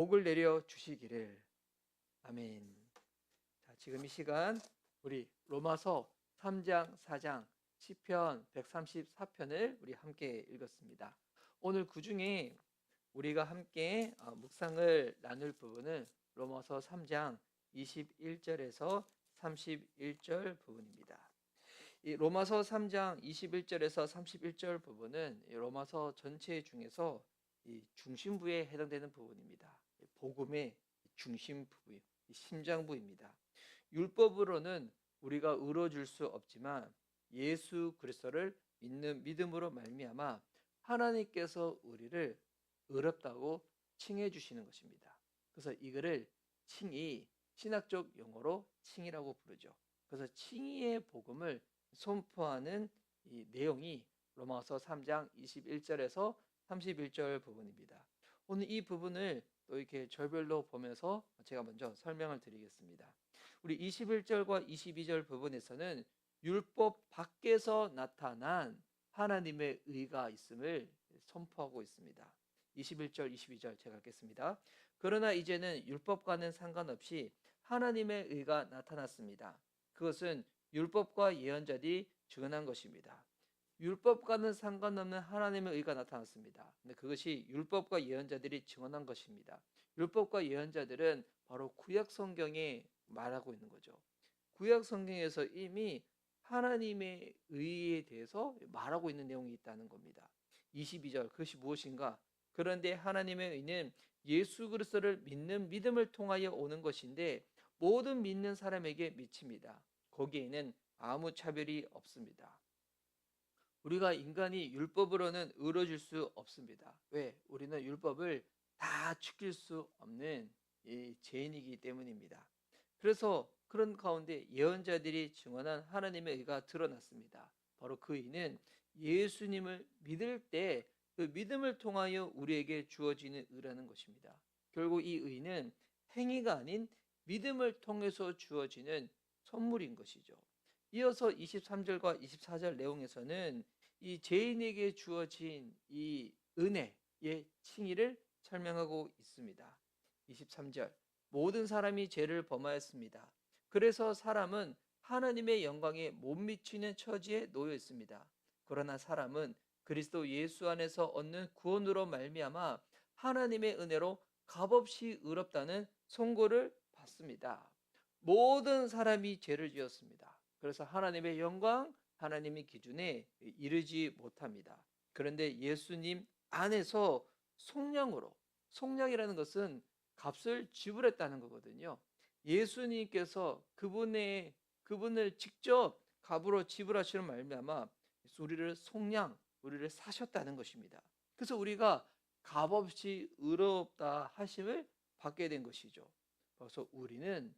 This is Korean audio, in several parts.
복을 내려 주시기를. 아멘. 자, 지금 이 시간 우리 로마서 3장, 4장, 시편 134편을 우리 함께 읽었습니다. 오늘 그중에 우리가 함께 묵상을 나눌 부분은 로마서 3장 21절에서 31절 부분입니다. 이 로마서 3장 21절에서 31절 부분은 이 로마서 전체 중에서 이 중심부에 해당되는 부분입니다. 복음의 중심 부분, 심장부입니다. 율법으로는 우리가 의로워질 수 없지만 예수 그리스도를 믿는 믿음으로 말미암아 하나님께서 우리를 의롭다고 칭해 주시는 것입니다. 그래서 이거를 칭의, 신학적 용어로 칭의라고 부르죠. 그래서 칭의의 복음을 선포하는 이 내용이 로마서 3장 21절에서 31절 부분입니다. 오늘 이 부분을 또 이렇게 절별로 보면서 제가 먼저 설명을 드리겠습니다. 우리 21절과 22절 부분에서는 율법 밖에서 나타난 하나님의 의가 있음을 선포하고 있습니다. 21절, 22절 제가 읽겠습니다. 그러나 이제는 율법과는 상관없이 하나님의 의가 나타났습니다. 그것은 율법과 예언자들이 증언한 것입니다. 율법과는 상관없는 하나님의 의가 나타났습니다. 근데 그것이 율법과 예언자들이 증언한 것입니다. 율법과 예언자들은 바로 구약 성경에 말하고 있는 거죠. 구약 성경에서 이미 하나님의 의에 대해서 말하고 있는 내용이 있다는 겁니다. 22절 그것이 무엇인가? 그런데 하나님의 의는 예수 그리스도를 믿는 믿음을 통하여 오는 것인데 모든 믿는 사람에게 미칩니다. 거기에는 아무 차별이 없습니다. 우리가 인간이 율법으로는 의로워질 수 없습니다. 왜? 우리는 율법을 다 지킬 수 없는 이 죄인이기 때문입니다. 그래서 그런 가운데 예언자들이 증언한 하나님의 의가 드러났습니다. 바로 그 의는 예수님을 믿을 때 그 믿음을 통하여 우리에게 주어지는 의라는 것입니다. 결국 이 의는 행위가 아닌 믿음을 통해서 주어지는 선물인 것이죠. 이어서 23절과 24절 내용에서는 이 죄인에게 주어진 이 은혜의 칭의를 설명하고 있습니다. 23절 모든 사람이 죄를 범하였습니다. 그래서 사람은 하나님의 영광에 못 미치는 처지에 놓여 있습니다. 그러나 사람은 그리스도 예수 안에서 얻는 구원으로 말미암아 하나님의 은혜로 값없이 의롭다는 선고를 받습니다. 모든 사람이 죄를 지었습니다. 그래서 하나님의 영광, 하나님의 기준에 이르지 못합니다. 그런데 예수님 안에서 속량으로, 속량이라는 것은 값을 지불했다는 거거든요. 예수님께서 그분을 직접 값으로 지불하시는 말미암아 우리를 속량, 우리를 사셨다는 것입니다. 그래서 우리가 값없이 의롭다 하심을 받게 된 것이죠. 그래서 우리는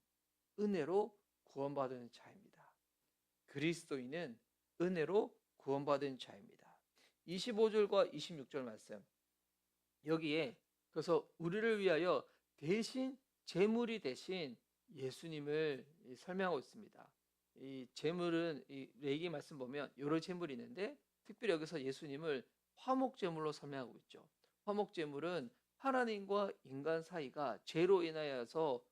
은혜로 구원받은 자입니다. 그리스도인은 은혜로 구원받은 자입니다. 25절과 26절 말씀 여기에 그래서 우리를 위하여 대신 제물이 되신 예수님을 설명하고 있습니다. 이 제물은 이 레위기 말씀 보면 여러 제물이 있는데 특별히 여기서 예수님을 화목 제물로 설명하고 있죠. 화목 제물은 하나님과 인간 사이가 죄로 인하여서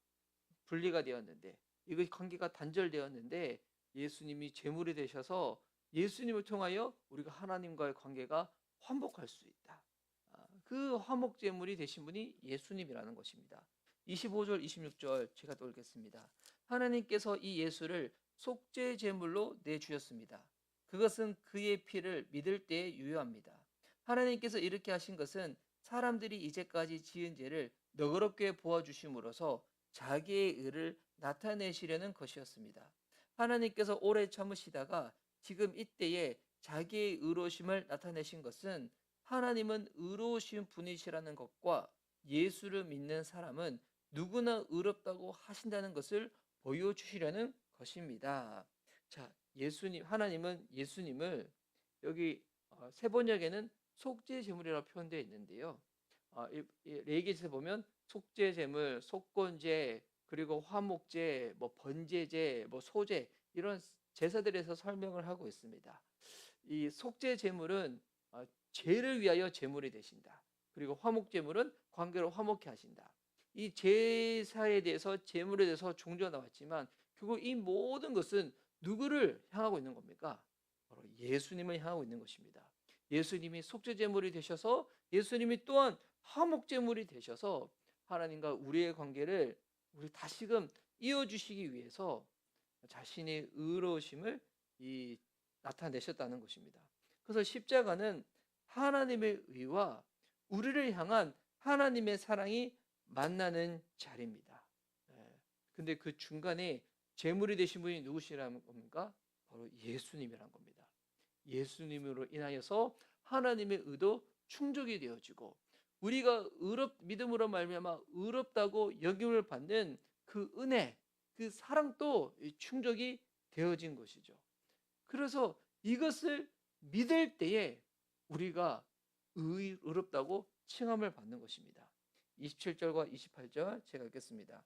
분리가 되었는데 이거 관계가 단절되었는데 예수님이 제물이 되셔서 예수님을 통하여 우리가 하나님과의 관계가 화목할 수 있다. 그 화목 제물이 되신 분이 예수님이라는 것입니다. 25절 26절 제가 또 읽겠습니다. 하나님께서 이 예수를 속죄 제물로 내주셨습니다. 그것은 그의 피를 믿을 때에 유효합니다. 하나님께서 이렇게 하신 것은 사람들이 이제까지 지은 죄를 너그럽게 보아주심으로써 자기의 의를 나타내시려는 것이었습니다. 하나님께서 오래 참으시다가 지금 이때에 자기의 의로우심을 나타내신 것은 하나님은 의로우신 분이시라는 것과 예수를 믿는 사람은 누구나 의롭다고 하신다는 것을 보여주시려는 것입니다. 자, 하나님은 예수님을 여기 세 번역에는 속죄 제물이라고 표현되어 있는데요. 레위기에서 보면 속죄 제물, 속건제, 그리고 화목제, 뭐 번제제, 뭐 소제 이런 제사들에서 설명을 하고 있습니다. 이 속죄 제물은 죄를 위하여 제물이 되신다. 그리고 화목 제물은 관계로 화목케 하신다. 이 제사에 대해서 제물에 대해서 종교가 나왔지만 결국 이 모든 것은 누구를 향하고 있는 겁니까? 바로 예수님을 향하고 있는 것입니다. 예수님이 속죄 제물이 되셔서 예수님이 또한 화목 제물이 되셔서 하나님과 우리의 관계를 우리 다시금 이어주시기 위해서 자신의 의로우심을 나타내셨다는 것입니다. 그래서 십자가는 하나님의 의와 우리를 향한 하나님의 사랑이 만나는 자리입니다. 근데 그 중간에 제물이 되신 분이 누구시라는 겁니까? 바로 예수님이란 겁니다. 예수님으로 인하여서 하나님의 의도 충족이 되어지고 우리가 믿음으로 말미암아 의롭다고 여김을 받는 그 은혜, 그 사랑도 충족이 되어진 것이죠. 그래서 이것을 믿을 때에 우리가 의롭다고 칭함을 받는 것입니다. 27절과 28절 제가 읽겠습니다.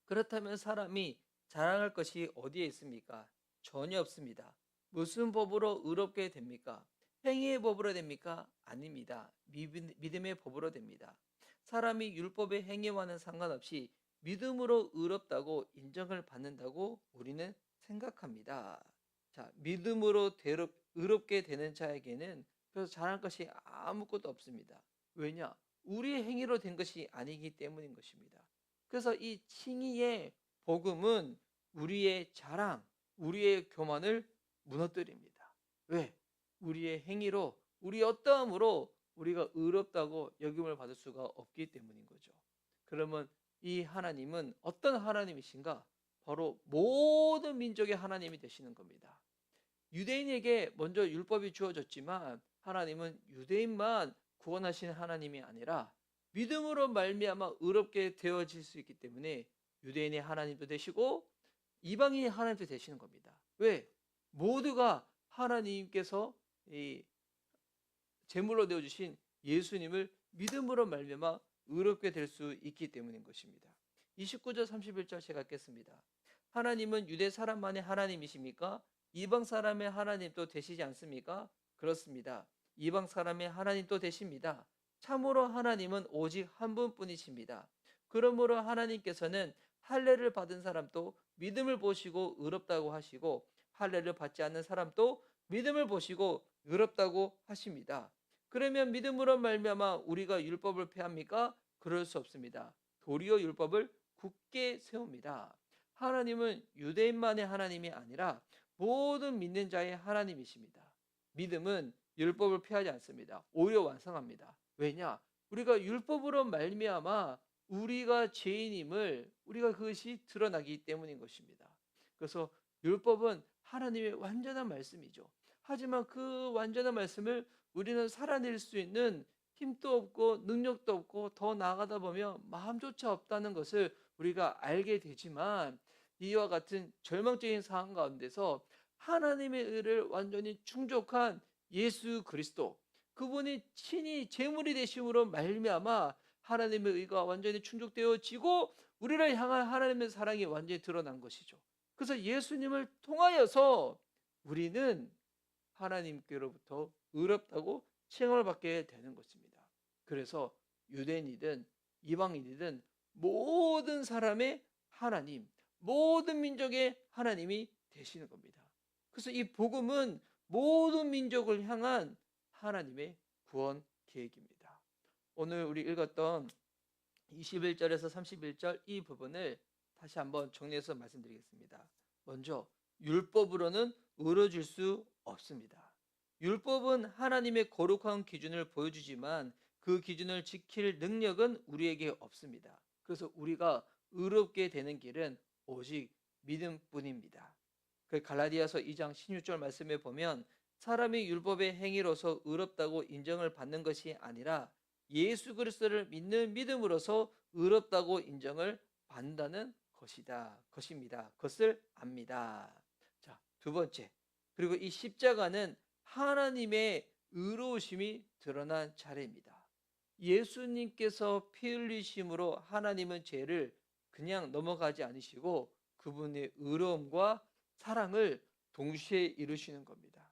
그렇다면 사람이 자랑할 것이 어디에 있습니까? 전혀 없습니다. 무슨 법으로 의롭게 됩니까? 행위의 법으로 됩니까? 아닙니다. 믿음의 법으로 됩니다. 사람이 율법의 행위와는 상관없이 믿음으로 의롭다고 인정을 받는다고 우리는 생각합니다. 자, 믿음으로 의롭게 되는 자에게는 그래서 자랑할 것이 아무것도 없습니다. 왜냐? 우리의 행위로 된 것이 아니기 때문인 것입니다. 그래서 이 칭의의 복음은 우리의 자랑, 우리의 교만을 무너뜨립니다. 왜? 우리의 행위로, 우리 어떠함으로 우리가 의롭다고 여김을 받을 수가 없기 때문인 거죠. 그러면 이 하나님은 어떤 하나님이신가? 바로 모든 민족의 하나님이 되시는 겁니다. 유대인에게 먼저 율법이 주어졌지만 하나님은 유대인만 구원하시는 하나님이 아니라 믿음으로 말미암아 의롭게 되어질 수 있기 때문에 유대인의 하나님도 되시고 이방인의 하나님도 되시는 겁니다. 왜? 모두가 하나님께서 이 제물로 되어주신 예수님을 믿음으로 말미암아 의롭게 될 수 있기 때문인 것입니다. 29절 31절 제가 읽겠습니다. 하나님은 유대 사람만의 하나님이십니까? 이방 사람의 하나님도 되시지 않습니까? 그렇습니다. 이방 사람의 하나님도 되십니다. 참으로 하나님은 오직 한 분뿐이십니다. 그러므로 하나님께서는 할례를 받은 사람도 믿음을 보시고 의롭다고 하시고 할례를 받지 않는 사람도 믿음을 보시고 의롭다고 하십니다. 그러면 믿음으로 말미암아 우리가 율법을 폐합니까? 그럴 수 없습니다. 도리어 율법을 굳게 세웁니다. 하나님은 유대인만의 하나님이 아니라 모든 믿는 자의 하나님이십니다. 믿음은 율법을 폐하지 않습니다. 오히려 완성합니다. 왜냐? 우리가 율법으로 말미암아 우리가 죄인임을 우리가 그것이 드러나기 때문인 것입니다. 그래서 율법은 하나님의 완전한 말씀이죠. 하지만 그 완전한 말씀을 우리는 살아낼 수 있는 힘도 없고 능력도 없고 더 나아가다 보면 마음조차 없다는 것을 우리가 알게 되지만 이와 같은 절망적인 상황 가운데서 하나님의 의를 완전히 충족한 예수 그리스도 그분이 친히 제물이 되심으로 말미암아 하나님의 의가 완전히 충족되어지고 우리를 향한 하나님의 사랑이 완전히 드러난 것이죠. 그래서 예수님을 통하여서 우리는 하나님께로부터 의롭다고 칭함을 받게 되는 것입니다. 그래서 유대인이든 이방인이든 모든 사람의 하나님, 모든 민족의 하나님이 되시는 겁니다. 그래서 이 복음은 모든 민족을 향한 하나님의 구원 계획입니다. 오늘 우리 읽었던 21절에서 31절 이 부분을 다시 한번 정리해서 말씀드리겠습니다. 먼저 율법으로는 의로워질 수 없습니다. 율법은 하나님의 거룩한 기준을 보여주지만 그 기준을 지킬 능력은 우리에게 없습니다. 그래서 우리가 의롭게 되는 길은 오직 믿음뿐입니다. 그 갈라디아서 2장 16절 말씀에 보면 사람이 율법의 행위로서 의롭다고 인정을 받는 것이 아니라 예수 그리스도를 믿는 믿음으로서 의롭다고 인정을 받는다는 것입니다. 그것을 압니다. 자, 두 번째. 그리고 이 십자가는 하나님의 의로우심이 드러난 자리입니다. 예수님께서 피 흘리심으로 하나님은 죄를 그냥 넘어가지 않으시고 그분의 의로움과 사랑을 동시에 이루시는 겁니다.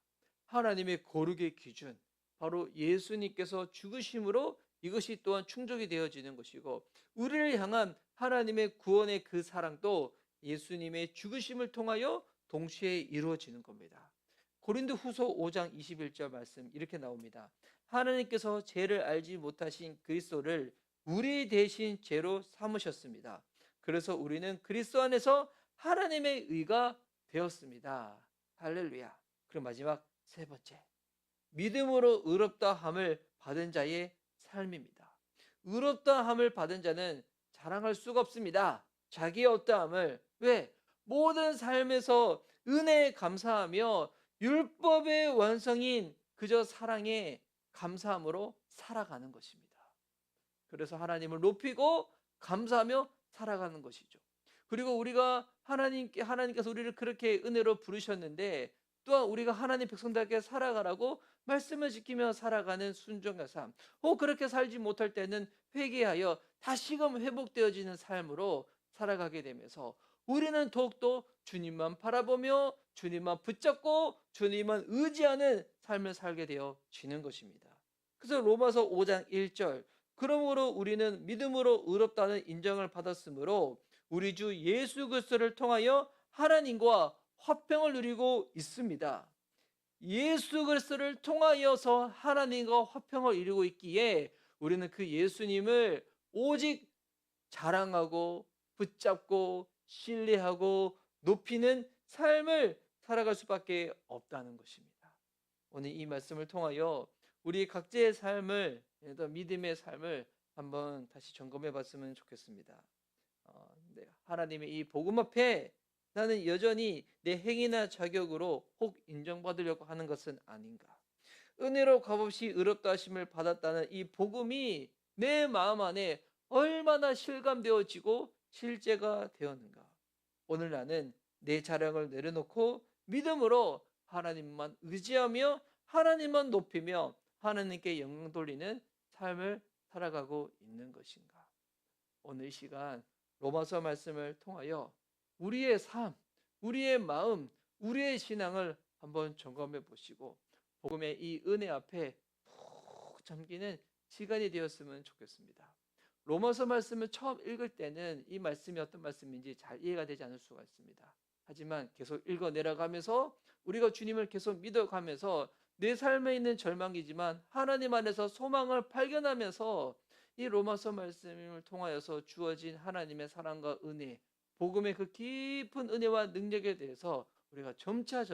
하나님의 거룩의 기준, 바로 예수님께서 죽으심으로 이것이 또한 충족이 되어지는 것이고, 우리를 향한 하나님의 구원의 그 사랑도 예수님의 죽으심을 통하여 동시에 이루어지는 겁니다. 고린도후서 5장 21절 말씀 이렇게 나옵니다. 하나님께서 죄를 알지 못하신 그리스도를 우리 대신 죄로 삼으셨습니다. 그래서 우리는 그리스도 안에서 하나님의 의가 되었습니다. 할렐루야. 그럼 마지막 세 번째, 믿음으로 의롭다 함을 받은 자의 삶입니다. 의롭다 함을 받은 자는 자랑할 수가 없습니다. 자기의 어떠함을. 왜? 모든 삶에서 은혜에 감사하며 율법의 완성인 그저 사랑에 감사함으로 살아가는 것입니다. 그래서 하나님을 높이고 감사하며 살아가는 것이죠. 그리고 우리가 하나님께서 우리를 그렇게 은혜로 부르셨는데, 또한 우리가 하나님 백성답게 살아가라고 말씀을 지키며 살아가는 순종의 삶. 그렇게 살지 못할 때는 회개하여 다시금 회복되어지는 삶으로 살아가게 되면서 우리는 더욱더 주님만 바라보며 주님만 붙잡고 주님만 의지하는 삶을 살게 되어지는 것입니다. 그래서 로마서 5장 1절, 그러므로 우리는 믿음으로 의롭다는 인정을 받았으므로 우리 주 예수 그리스도를 통하여 하나님과 화평을 누리고 있습니다. 예수 그리스도를 통하여서 하나님과 화평을 이루고 있기에 우리는 그 예수님을 오직 자랑하고 붙잡고 신뢰하고 높이는 삶을 살아갈 수밖에 없다는 것입니다. 오늘 이 말씀을 통하여 우리 각자의 삶을, 믿음의 삶을 한번 다시 점검해 봤으면 좋겠습니다. 하나님의 이 복음 앞에 나는 여전히 내 행위나 자격으로 혹 인정받으려고 하는 것은 아닌가? 은혜로 값없이 의롭다 하심을 받았다는 이 복음이 내 마음 안에 얼마나 실감되어지고 실제가 되었는가? 오늘 나는 내 자랑을 내려놓고 믿음으로 하나님만 의지하며 하나님만 높이며 하나님께 영광 돌리는 삶을 살아가고 있는 것인가? 오늘 이 시간 로마서 말씀을 통하여 우리의 삶, 우리의 마음, 우리의 신앙을 한번 점검해 보시고 복음의 이 은혜 앞에 푹 잠기는 시간이 되었으면 좋겠습니다. 로마서 말씀을 처음 읽을 때는 이 말씀이 어떤 말씀인지 잘 이해가 되지 않을 수가 있습니다. 하지만 계속 읽어 내려가면서 우리가 주님을 계속 믿어가면서 내 삶에 있는 절망이지만 하나님 안에서 소망을 발견하면서 이 로마서 말씀을 통하여서 주어진 하나님의 사랑과 은혜, 복음의 그 깊은 은혜와 능력에 대해서 우리가 점차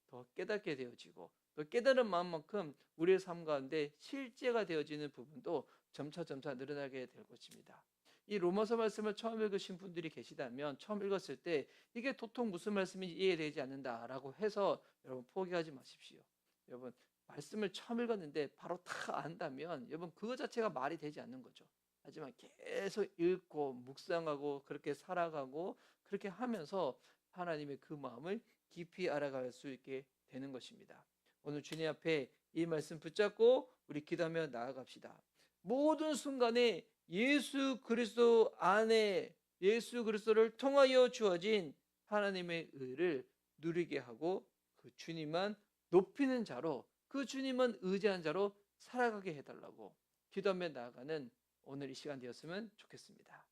더 깨닫게 되어지고, 또 깨달은 마음만큼 우리의 삶 가운데 실제가 되어지는 부분도 점차 늘어나게 될 것입니다. 이 로마서 말씀을 처음 읽으신 분들이 계시다면 처음 읽었을 때 이게 도통 무슨 말씀인지 이해되지 않는다라고 해서 여러분 포기하지 마십시오. 여러분 말씀을 처음 읽었는데 바로 다 안다면 여러분 그거 자체가 말이 되지 않는 거죠. 하지만 계속 읽고 묵상하고 그렇게 살아가고 그렇게 하면서 하나님의 그 마음을 깊이 알아갈 수 있게 되는 것입니다. 오늘 주님 앞에 이 말씀 붙잡고 우리 기도하며 나아갑시다. 모든 순간에 예수 그리스도 안에 예수 그리스도를 통하여 주어진 하나님의 의를 누리게 하고 그 주님만 높이는 자로, 그 주님만 의지한 자로 살아가게 해달라고 기도하며 나아가는 오늘 이 시간 되었으면 좋겠습니다.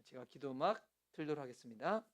제가 기도 음악 틀도록 하겠습니다.